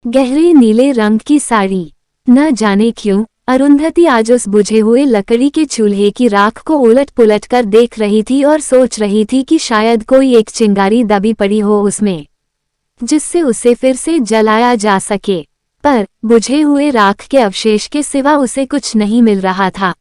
गहरे नीले रंग की साड़ी। न जाने क्यों अरुंधति आज उस बुझे हुए लकड़ी के चूल्हे की राख को उलट पुलट कर देख रही थी और सोच रही थी कि शायद कोई एक चिंगारी दबी पड़ी हो उसमें, जिससे उसे फिर से जलाया जा सके। पर बुझे हुए राख के अवशेष के सिवा उसे कुछ नहीं मिल रहा था।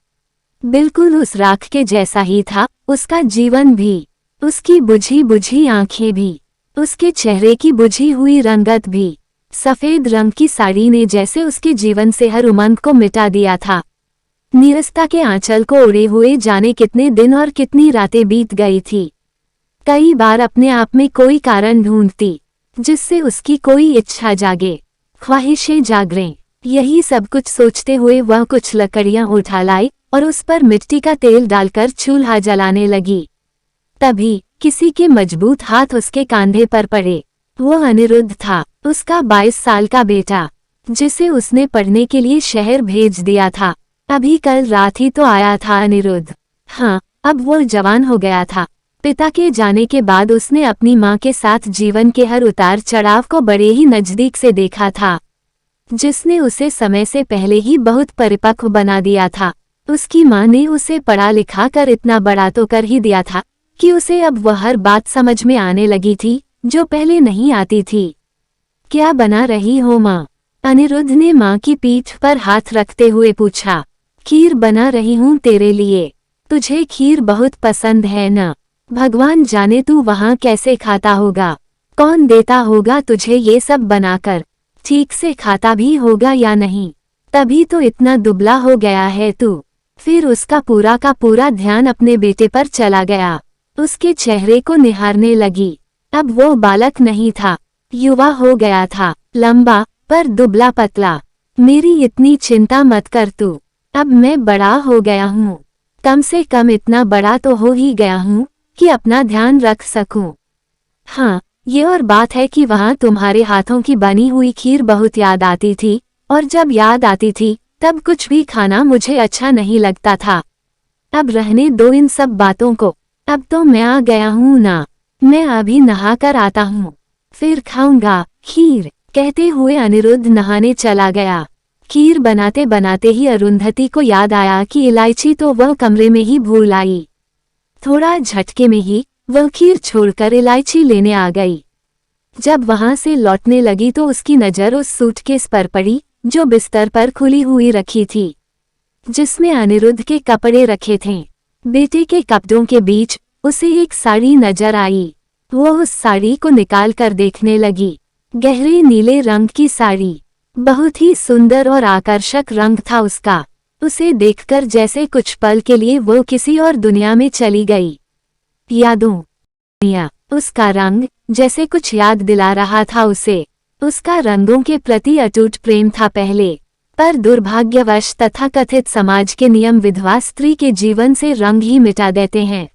बिल्कुल उस राख के जैसा ही था उसका जीवन भी, उसकी बुझी बुझी आंखें भी, उसके चेहरे की बुझी हुई रंगत भी। सफेद रंग की साड़ी ने जैसे उसके जीवन से हर उमंग को मिटा दिया था। नीरसता के आंचल को उड़े हुए जाने कितने दिन और कितनी रातें बीत गई थी। कई बार अपने आप में कोई कारण ढूंढती जिससे उसकी कोई इच्छा जागे, ख्वाहिशें जागरें। यही सब कुछ सोचते हुए वह कुछ लकड़ियां उठा लाई और उस पर मिट्टी का तेल डालकर चूल्हा जलाने लगी। तभी किसी के मजबूत हाथ उसके कंधे पर पड़े। वह अनिरुद्ध था, उसका 22 साल का बेटा, जिसे उसने पढ़ने के लिए शहर भेज दिया था। अभी कल रात ही तो आया था अनिरुद्ध। हाँ, अब वो जवान हो गया था। पिता के जाने के बाद उसने अपनी माँ के साथ जीवन के हर उतार चढ़ाव को बड़े ही नजदीक से देखा था, जिसने उसे समय से पहले ही बहुत परिपक्व बना दिया था। उसकी माँ ने उसे पढ़ा लिखा कर इतना बड़ा तो कर ही दिया था कि उसे अब वह हर बात समझ में आने लगी थी जो पहले नहीं आती थी। क्या बना रही हो माँ? अनिरुद्ध ने माँ की पीठ पर हाथ रखते हुए पूछा। खीर बना रही हूँ तेरे लिए। तुझे खीर बहुत पसंद है न? भगवान जाने तू वहाँ कैसे खाता होगा। कौन देता होगा तुझे ये सब बनाकर? ठीक से खाता भी होगा या नहीं? तभी तो इतना दुबला हो गया है तू। फिर उसका पूरा का पूरा ध्यान अपने बेटे पर चला गया। उसके चेहरे को निहारने लगी। अब वो बालक नहीं था, युवा हो गया था, लंबा पर दुबला पतला। मेरी इतनी चिंता मत कर तू। अब मैं बड़ा हो गया हूँ, कम से कम इतना बड़ा तो हो ही गया हूँ कि अपना ध्यान रख सकूं। हाँ, ये और बात है कि वहाँ तुम्हारे हाथों की बनी हुई खीर बहुत याद आती थी, और जब याद आती थी तब कुछ भी खाना मुझे अच्छा नहीं लगता था। अब रहने दो इन सब बातों को। अब तो मैं आ गया हूँ ना, मैं अभी नहा कर आता हूँ, फिर खाऊंगा खीर। कहते हुए अनिरुद्ध नहाने चला गया। खीर बनाते बनाते ही अरुंधति को याद आया कि इलायची तो वह कमरे में ही भूल आई। थोड़ा झटके में ही वह खीर छोड़कर इलायची लेने आ गई। जब वहां से लौटने लगी तो उसकी नज़र उस सूटकेस पर पड़ी जो बिस्तर पर खुली हुई रखी थी, जिसमें अनिरुद्ध के कपड़े रखे थे। बेटे के कपड़ों के बीच उसे एक साड़ी नजर आई। वह उस साड़ी को निकाल कर देखने लगी। गहरे नीले रंग की साड़ी, बहुत ही सुंदर और आकर्षक रंग था उसका। उसे देखकर जैसे कुछ पल के लिए वो किसी और दुनिया में चली गई। यादों दुनिया, उसका रंग जैसे कुछ याद दिला रहा था उसे। उसका रंगों के प्रति अटूट प्रेम था पहले, पर दुर्भाग्यवश तथाकथित समाज के नियम विधवा स्त्री के जीवन से रंग ही मिटा देते हैं।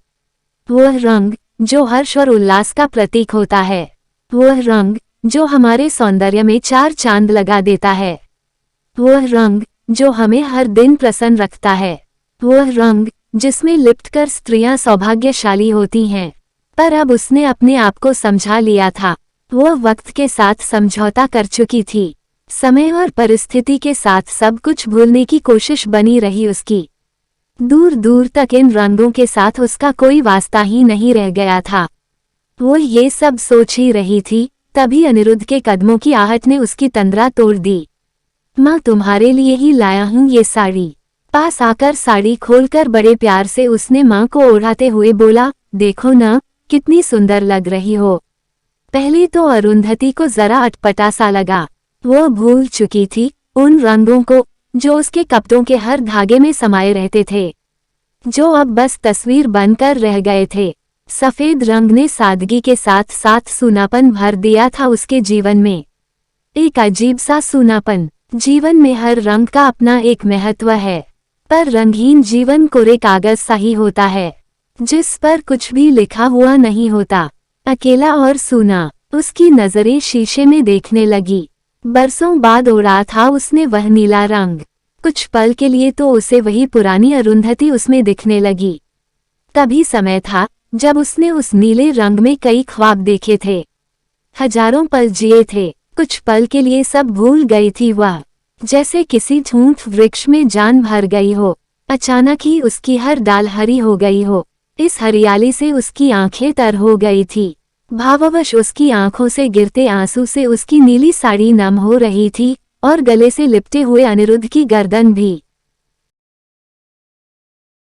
वह रंग जो हर्ष और उल्लास का प्रतीक होता है, वह रंग जो हमारे सौंदर्य में 4 चांद लगा देता है, वह रंग जो हमें हर दिन प्रसन्न रखता है, वह रंग जिसमें लिपटकर स्त्रियां सौभाग्यशाली होती हैं। पर अब उसने अपने आप को समझा लिया था। वह वक्त के साथ समझौता कर चुकी थी। समय और परिस्थिति के साथ सब कुछ भूलने की कोशिश बनी रही उसकी। दूर दूर तक इन रंगों के साथ उसका कोई वास्ता ही नहीं रह गया था। वो ये सब सोच ही रही थी, तभी अनिरुद्ध के कदमों की आहट ने उसकी तंद्रा तोड़ दी। माँ, तुम्हारे लिए ही लाया हूँ ये साड़ी। पास आकर साड़ी खोलकर बड़े प्यार से उसने माँ को ओढ़ाते हुए बोला, देखो ना कितनी सुंदर लग रही हो। पहले तो अरुंधति को जरा अटपटा सा लगा। वो भूल चुकी थी उन रंगों को जो उसके कपड़ों के हर धागे में समाये रहते थे, जो अब बस तस्वीर बनकर रह गए थे। सफेद रंग ने सादगी के साथ साथ सूनापन भर दिया था उसके जीवन में, एक अजीब सा सूनापन। जीवन में हर रंग का अपना एक महत्व है, पर रंगहीन जीवन कोरे कागज सा ही होता है, जिस पर कुछ भी लिखा हुआ नहीं होता। अकेला और सूना उसकी नजरें शीशे में देखने लगी। बरसों बाद ओढ़ा था उसने वह नीला रंग। कुछ पल के लिए तो उसे वही पुरानी अरुंधति उसमें दिखने लगी। तभी समय था जब उसने उस नीले रंग में कई ख्वाब देखे थे, हजारों पल जिए थे, कुछ पल के लिए सब भूल गई थी वह, जैसे किसी ठूंठ वृक्ष में जान भर गई हो। अचानक ही उसकी हर डाल हरी हो गई हो। इस हरियाली से उसकी आंखें तर हो गई थी। भाववश उसकी आंखों से गिरते आंसू से उसकी नीली साड़ी नम हो रही थी और गले से लिपटे हुए अनिरुद्ध की गर्दन भी।